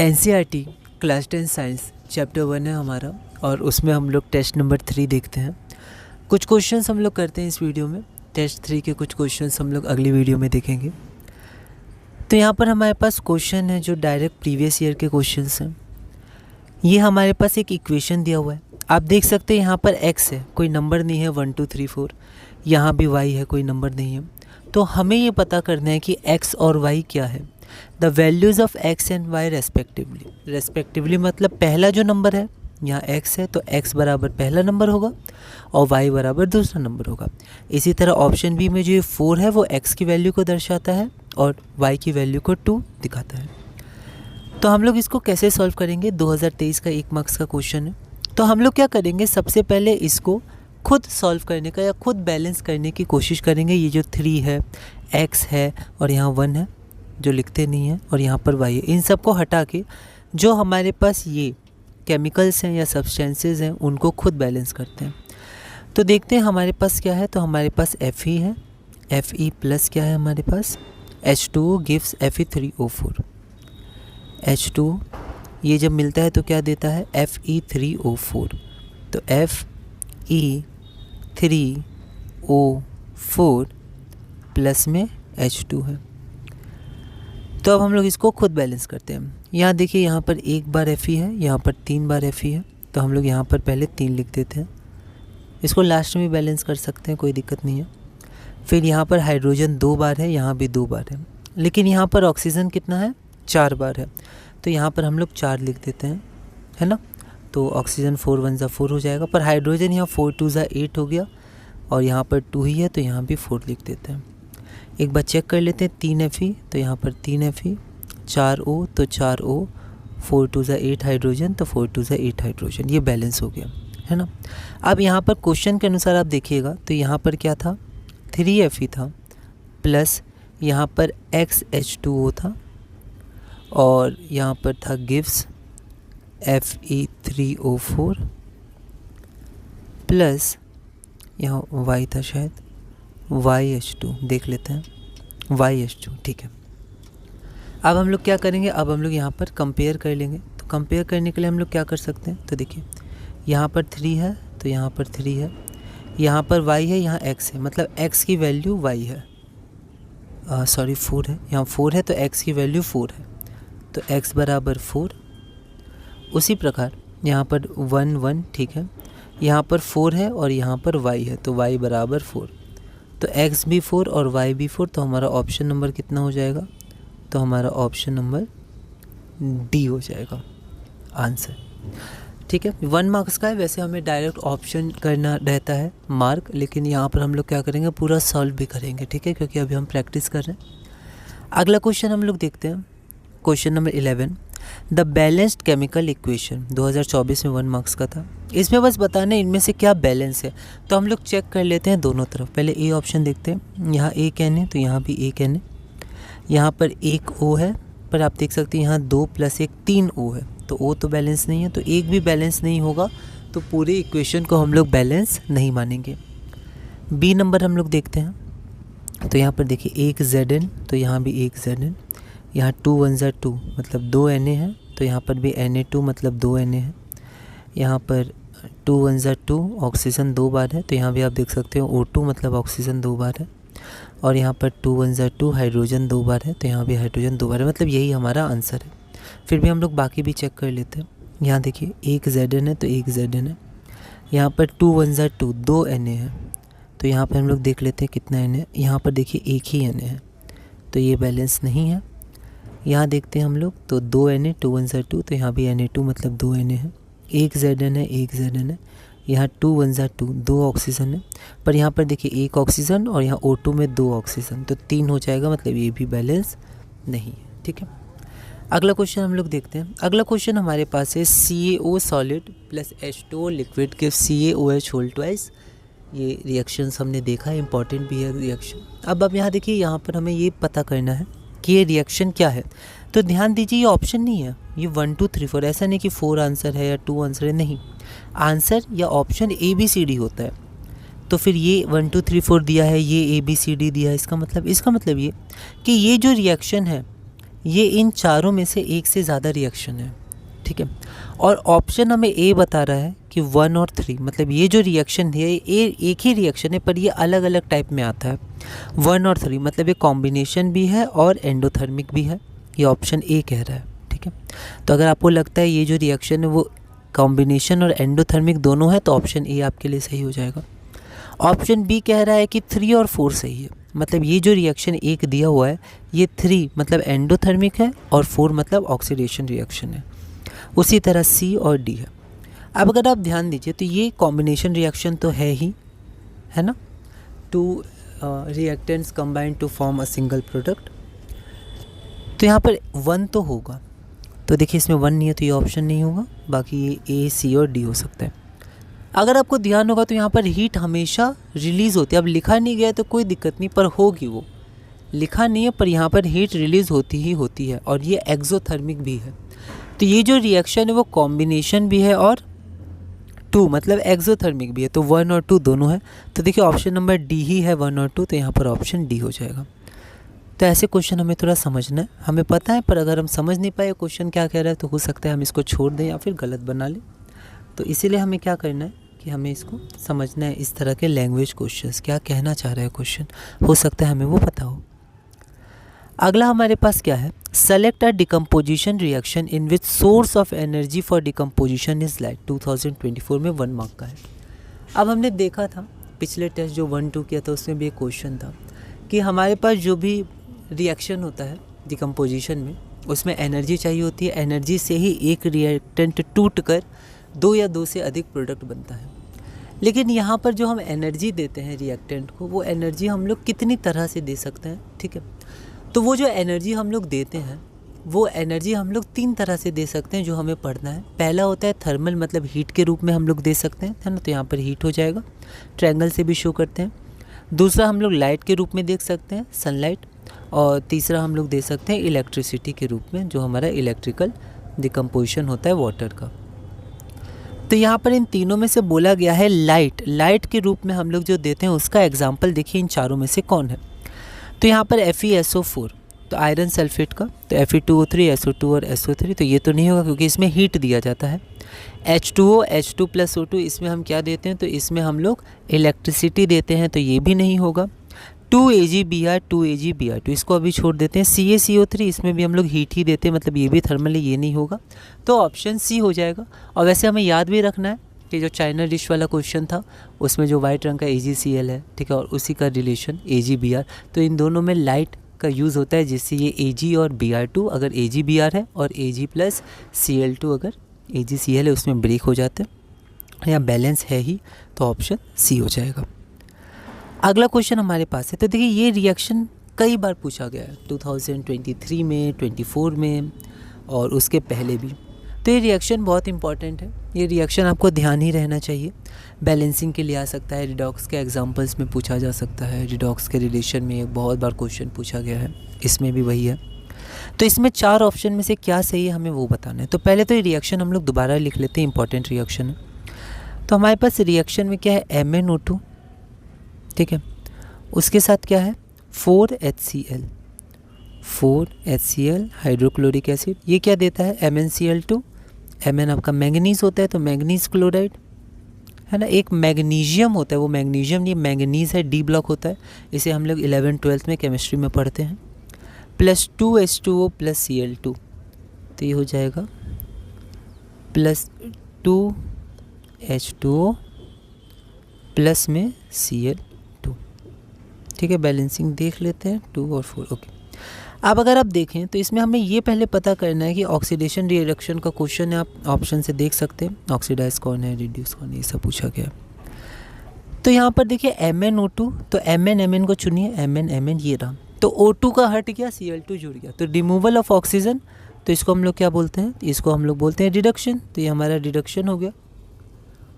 NCERT class 10 science chapter 1 है हमारा, और उसमें हम लोग टेस्ट नंबर 3 देखते हैं। कुछ क्वेश्चंस हम लोग करते हैं इस वीडियो में। टेस्ट 3 के कुछ क्वेश्चंस हम लोग अगली वीडियो में देखेंगे। तो यहाँ पर हमारे पास क्वेश्चन है जो डायरेक्ट प्रीवियस ईयर के क्वेश्चंस हैं। ये हमारे पास एक इक्वेशन दिया हुआ है, आप देख सकते हैं यहाँ पर x है, कोई नंबर नहीं है 1 2 3 4। यहाँ भी y है, कोई नंबर नहीं है। तो हमें ये पता करना है कि x और y क्या है। The values of x and y respectively मतलब पहला जो नंबर है यहाँ x है, तो x बराबर पहला नंबर होगा और y बराबर दूसरा नंबर होगा। इसी तरह ऑप्शन बी में जो ये 4 है वो x की वैल्यू को दर्शाता है और y की वैल्यू को 2 दिखाता है। तो हम लोग इसको कैसे सॉल्व करेंगे, 2023 का 1 मार्क्स का क्वेश्चन है। तो हम लोग क्या करेंगे, सबसे पहले इसको खुद सॉल्व करने का या खुद बैलेंस करने की कोशिश करेंगे। ये जो 3 है, x है और यहाँ 1 है जो लिखते नहीं है, और यहाँ पर y है, इन सब को हटा के जो हमारे पास ये केमिकल्स हैं या सब्सटेंसेस हैं उनको खुद बैलेंस करते हैं। तो देखते हैं हमारे पास क्या है। तो हमारे पास Fe है, Fe प्लस क्या है हमारे पास H2O गिव्स Fe3O4। H2 ये जब मिलता है तो क्या देता है Fe3O4। तो Fe3O4 प्लस में H2 है। तो अब हम लोग इसको खुद बैलेंस करते हैं। यहाँ देखिए, यहाँ पर 1 बार Fe है, यहाँ पर 3 बार Fe है, तो हम लोग यहाँ पर पहले 3 लिख देते हैं। इसको लास्ट में बैलेंस कर सकते हैं, कोई दिक्कत नहीं है। फिर यहाँ पर हाइड्रोजन 2 बार है, यहाँ भी 2 बार है, लेकिन यहाँ पर ऑक्सीजन कितना है 4 बार है, तो यहाँ पर हम लोग 4 लिख देते हैं, है ना। तो ऑक्सीजन 4 1 ज़ा 4 हो जाएगा, पर हाइड्रोजन यहाँ 4 2 ज़ा 8 हो गया और यहाँ पर 2 ही है, तो यहाँ भी 4 लिख देते हैं। एक बार चेक कर लेते हैं, 3 Fe, तो यहाँ पर 3 Fe, 4 O, तो 4 O, 4 2 ज़ा 8 हाइड्रोजन, तो 4 2 ज़ा 8 हाइड्रोजन, ये बैलेंस हो गया, है ना। अब यहाँ पर क्वेश्चन के अनुसार आप देखिएगा तो यहाँ पर क्या था 3 Fe था, प्लस यहाँ पर XH2O था, और यहाँ पर था गिव्स Fe3O4, प्लस यहाँ Y था शायद YH2, देख लेते हैं YH2, ठीक है। अब हम लोग क्या करेंगे, अब हम लोग यहाँ पर कंपेयर कर लेंगे। तो कंपेयर करने के लिए हम लोग क्या कर सकते हैं, तो देखिए यहाँ पर 3 है, तो यहाँ पर 3 है, यहाँ पर Y है, यहाँ X है, मतलब X की वैल्यू Y है, 4 है, यहाँ 4 है, तो X की वैल्यू 4 है, तो X बराबर 4। उसी प्रकार यहाँ पर 1 1, ठीक है, यहाँ पर 4 है और यहाँ पर Y है, तो Y बराबर 4, तो X भी 4 और Y भी 4, तो हमारा ऑप्शन नंबर कितना हो जाएगा, तो हमारा ऑप्शन नंबर डी हो जाएगा आंसर, ठीक है। 1 मार्क्स का है, वैसे हमें डायरेक्ट ऑप्शन करना रहता है मार्क, लेकिन यहाँ पर हम लोग क्या करेंगे, पूरा सॉल्व भी करेंगे, ठीक है, क्योंकि अभी हम प्रैक्टिस कर रहे हैं। अगला क्वेश्चन हम लोग देखते हैं, question number 11, the balanced chemical equation 2024 में 1 मार्क्स का था। इसमें बस बताना इनमें से क्या बैलेंस है, तो हम लोग चेक कर लेते हैं दोनों तरफ। पहले ए ऑप्शन देखते हैं, यहाँ एक एन है तो यहाँ भी एक एन है, यहाँ पर एक ओ है, पर आप देख सकते हैं यहाँ 2 + 1 3 ओ है, तो ओ तो बैलेंस नहीं है, तो एक भी बैलेंस नहीं होगा, तो पूरे इक्वेशन को हम लोग बैलेंस नहीं मानेंगे। बी नंबर हम लोग देखते हैं, तो यहाँ पर देखिए एक Zn, तो यहाँ भी एक Zn, यहाँ 2 1 ज़ा 2 मतलब 2 Na है, तो यहाँ पर भी Na2 मतलब 2 Na है, यहाँ पर 2 1 ज़ा 2 ऑक्सीजन 2 बार है, तो यहाँ भी आप देख सकते हो O2 मतलब ऑक्सीजन 2 बार है, और यहाँ पर 2 1 ज़ा 2 हाइड्रोजन 2 बार है, तो यहाँ भी हाइड्रोजन 2 बार है, मतलब यही हमारा आंसर है। फिर भी हम लोग बाकी भी चेक कर लेते हैं। यहाँ देखिए एक Zn है, तो एक Zn है, यहाँ पर 2 1 ज़ा 2 2 Na है, तो यहाँ पर हम लोग देख लेते हैं कितना Na, यहाँ पर देखिए एक ही Na है, तो ये बैलेंस नहीं है। यहाँ देखते हैं हम लोग, तो 2 Na 2 1 ज़ा 2, तो यहाँ भी Na2 मतलब 2 Na है, एक Zn है, एक Zn है, यहाँ 2 1 ज़ा 2 2 ऑक्सीजन है, पर यहाँ पर देखिए एक ऑक्सीजन और यहाँ O2 में 2 ऑक्सीजन, तो 3 हो जाएगा, मतलब ये भी बैलेंस नहीं है, ठीक है। अगला क्वेश्चन हम लोग देखते हैं। अगला क्वेश्चन हमारे पास है CaO solid plus H2O liquid के CaOH होल ट्वाइस। ये रिएक्शंस हमने देखा है, इंपॉर्टेंट भी है रिएक्शन। अब यहाँ देखिए, यहाँ पर हमें ये पता करना है कि ये रिएक्शन क्या है। तो ध्यान दीजिए, ये ऑप्शन नहीं है, ये 1 2 3 4, ऐसा नहीं कि 4 आंसर है या 2 आंसर है, नहीं, आंसर या ऑप्शन ABCD होता है। तो फिर ये 1 2 3 4 दिया है, ये ABCD दिया है, इसका मतलब ये कि ये जो रिएक्शन है ये इन चारों में से एक से ज़्यादा रिएक्शन है, ठीक है। और ऑप्शन हमें ए बता रहा है कि 1 और 3, मतलब ये जो रिएक्शन है ये एक ही रिएक्शन है पर ये अलग अलग टाइप में आता है। 1 और 3 मतलब ये कॉम्बिनेशन भी है और एंडोथर्मिक भी है, ये ऑप्शन ए कह रहा है, ठीक है। तो अगर आपको लगता है ये जो रिएक्शन है वो कॉम्बिनेशन और एंडोथर्मिक दोनों है तो ऑप्शन ए आपके लिए सही हो जाएगा। ऑप्शन बी कह रहा है कि 3 और 4 सही है, मतलब ये जो रिएक्शन एक दिया हुआ है ये 3 मतलब एंडोथर्मिक है और 4 मतलब ऑक्सीडेशन रिएक्शन है। उसी तरह सी और डी है। अब अगर आप ध्यान दीजिए तो ये कॉम्बिनेशन रिएक्शन तो है ही, है ना, 2 reactants combine to form a single product, तो यहाँ पर 1 तो होगा, तो देखिए इसमें 1 नहीं है तो ये ऑप्शन नहीं होगा, बाकी ये ए सी और डी हो सकता है। अगर आपको ध्यान होगा तो यहाँ पर हीट हमेशा रिलीज़ होती है, अब लिखा नहीं गया तो कोई दिक्कत नहीं, पर होगी, वो लिखा नहीं है पर यहाँ पर हीट रिलीज़ होती ही होती है और ये एक्सोथर्मिक भी है। तो ये जो रिएक्शन है वो कॉम्बिनेशन भी है और 2 मतलब एक्सोथर्मिक भी है, तो 1 और 2 दोनों है। तो देखिए ऑप्शन नंबर डी ही है 1 और 2, तो यहाँ पर ऑप्शन डी हो जाएगा। तो ऐसे क्वेश्चन हमें थोड़ा समझना है, हमें पता है पर अगर हम समझ नहीं पाए क्वेश्चन क्या कह रहा है तो हो सकता है हम इसको छोड़ दें या फिर गलत बना लें। तो इसीलिए हमें क्या करना है कि हमें इसको समझना है, इस तरह के लैंग्वेज क्वेश्चंस क्या कहना चाह रहा है क्वेश्चन, हो सकता है हमें वो पता हो। अगला हमारे पास क्या है, select a decomposition reaction in which source of energy for decomposition is light. 2024 में 1 मार्क का है। अब हमने देखा था पिछले टेस्ट जो 1-2 किया था उसमें भी एक क्वेश्चन था कि हमारे पास जो भी रिएक्शन होता है डिकम्पोजिशन में उसमें एनर्जी चाहिए होती है, एनर्जी से ही एक रिएक्टेंट टूट कर 2 या 2 से अधिक प्रोडक्ट बनता है। लेकिन यहाँ पर जो हम एनर्जी देते हैं रिएक्टेंट को वो एनर्जी हम लोग कितनी तरह से दे सकते हैं, ठीक है। तो वो जो एनर्जी हम लोग देते हैं वो एनर्जी हम लोग 3 तरह से दे सकते हैं जो हमें पढ़ना है। पहला होता है थर्मल, मतलब हीट के रूप में हम लोग दे सकते हैं, है ना, तो यहाँ पर हीट हो जाएगा, ट्रायंगल से भी शो करते हैं। दूसरा हम लोग लाइट के रूप में देख सकते हैं, सनलाइट। और तीसरा हम लोग दे सकते हैं इलेक्ट्रिसिटी के रूप में, जो हमारा इलेक्ट्रिकल डिकम्पोजिशन होता है वाटर का। तो यहाँ पर इन तीनों में से बोला गया है लाइट, लाइट के रूप में हम लोग जो देते हैं उसका एग्जाम्पल देखिए इन चारों में से कौन है। तो यहाँ पर FeSO4 तो आयरन सल्फेट का, तो Fe2O3 SO2 और SO3, तो ये तो नहीं होगा क्योंकि इसमें हीट दिया जाता है। H2O H2+O2 इसमें हम क्या देते हैं, तो इसमें हम लोग इलेक्ट्रिसिटी देते हैं, तो ये भी नहीं होगा। 2AgBr 2AgBr2 इसको अभी छोड़ देते हैं। CaCO3 इसमें भी हम लोग हीट ही देते हैं, मतलब ये भी थर्मल है, ये नहीं होगा, तो ऑप्शन सी हो जाएगा। और वैसे हमें याद भी रखना है कि जो चाइना डिश वाला क्वेश्चन था उसमें जो वाइट रंग का AgCl है, ठीक है, और उसी का रिलेशन AgBr, तो इन दोनों में लाइट का यूज़ होता है, जिससे ये Ag और Br2 अगर AgBr है और Ag+Cl2 अगर AgCl है उसमें ब्रेक हो जाते हैं, या बैलेंस है ही, तो ऑप्शन सी हो जाएगा। अगला क्वेश्चन हमारे पास है, तो देखिए ये रिएक्शन कई बार पूछा गया है 2023 में, 24 में और उसके पहले भी। तो ये रिएक्शन बहुत इंपॉर्टेंट है, ये रिएक्शन आपको ध्यान ही रहना चाहिए। बैलेंसिंग के लिए आ सकता है, रिडॉक्स के एग्जांपल्स में पूछा जा सकता है, रिडॉक्स के रिलेशन में एक बहुत बार क्वेश्चन पूछा गया है, इसमें भी वही है। तो इसमें 4 ऑप्शन में से क्या सही है हमें वो बताना है। तो पहले तो ये रिएक्शन हम लोग दोबारा लिख लेते हैं, इंपॉर्टेंट रिएक्शन है। तो हमारे पास रिएक्शन में क्या है, MnO2, ठीक है, उसके साथ क्या है 4HCl, 4HCl हाइड्रोक्लोरिक एसिड, ये क्या देता है MnCl2, Mn आपका मैंगनीज होता है, तो मैंगनीज क्लोराइड है ना। एक मैग्नीशियम होता है, वो मैग्नीशियम नहीं मैंगनीज है, डी ब्लॉक होता है, इसे हम लोग 11th-12th में केमिस्ट्री में पढ़ते हैं, प्लस 2H2O प्लस Cl2, तो ये हो जाएगा प्लस 2H2O प्लस में Cl2, ठीक है। बैलेंसिंग देख लेते हैं 2 और 4, ओके। अब अगर आप देखें तो इसमें हमें ये पहले पता करना है कि ऑक्सीडेशन रिएक्शन का क्वेश्चन है, आप ऑप्शन से देख सकते हैं, ऑक्सीडाइज कौन है, रिड्यूस कौन है, ये सब पूछा गया। तो यहाँ पर देखिए MnO2, तो Mn को चुनिए, Mn ये रहा, तो O2 का हट गया, Cl2 जुड़ गया, तो रिमूवल ऑफ ऑक्सीजन, तो इसको हम लोग क्या बोलते हैं, इसको हम लोग बोलते हैं रिडक्शन, तो ये हमारा रिडक्शन हो गया।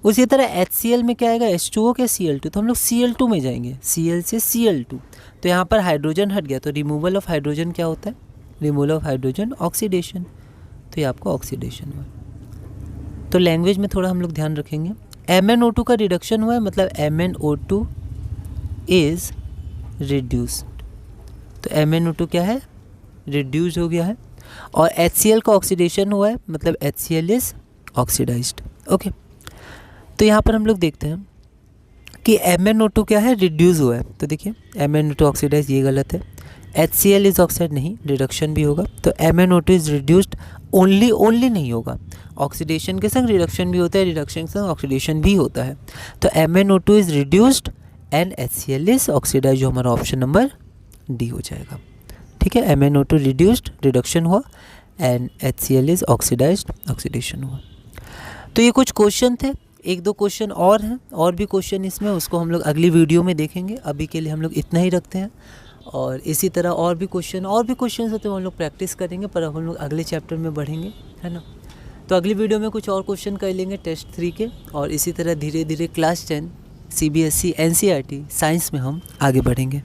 उसी तरह HCl में क्या आएगा, H2O के Cl2, तो हम लोग Cl2 में जाएंगे, Cl से Cl2, तो यहाँ पर हाइड्रोजन हट गया, तो रिमूवल ऑफ हाइड्रोजन क्या होता है, रिमूवल ऑफ हाइड्रोजन ऑक्सीडेशन, तो ये आपका ऑक्सीडेशन हुआ। तो लैंग्वेज में थोड़ा हम लोग ध्यान रखेंगे, MnO2 का रिडक्शन हुआ है, मतलब MnO2 इज़ रिड्यूस्ड, तो MnO2 क्या है, रिड्यूस हो गया है, और HCl का ऑक्सीडेशन हुआ है, मतलब HCl इज ऑक्सीडाइज्ड। ओके, तो यहाँ पर हम लोग देखते हैं कि MnO2 क्या है, रिड्यूस हुआ है। तो देखिए MnO2 ऑक्सीडाइज, ये गलत है। HCl इज ऑक्साइड, नहीं, रिडक्शन भी होगा। तो MnO2 इज रिड्यूस्ड, ओनली नहीं होगा, ऑक्सीडेशन के संग रिडक्शन भी होता है, रिडक्शन के संग ऑक्सीडेशन भी होता है। तो MnO2 is reduced and HCl is oxidise, जो हमारा ऑप्शन नंबर डी हो जाएगा। ठीक है, MnO2 रिड्यूस्ड, रिडक्शन हुआ, and HCl is oxidised, oxidation हुआ। तो ये कुछ क्वेश्चन थे, एक दो क्वेश्चन और हैं, और भी क्वेश्चन इसमें, उसको हम लोग अगली वीडियो में देखेंगे। अभी के लिए हम लोग इतना ही रखते हैं, और इसी तरह और भी क्वेश्चन होते हैं, हम लोग प्रैक्टिस करेंगे, पर अब हम लोग अगले चैप्टर में बढ़ेंगे, है ना। तो अगली वीडियो में कुछ और क्वेश्चन कर लेंगे टेस्ट 3 के, और इसी तरह धीरे धीरे क्लास 10 CBSE NCERT साइंस में हम आगे बढ़ेंगे।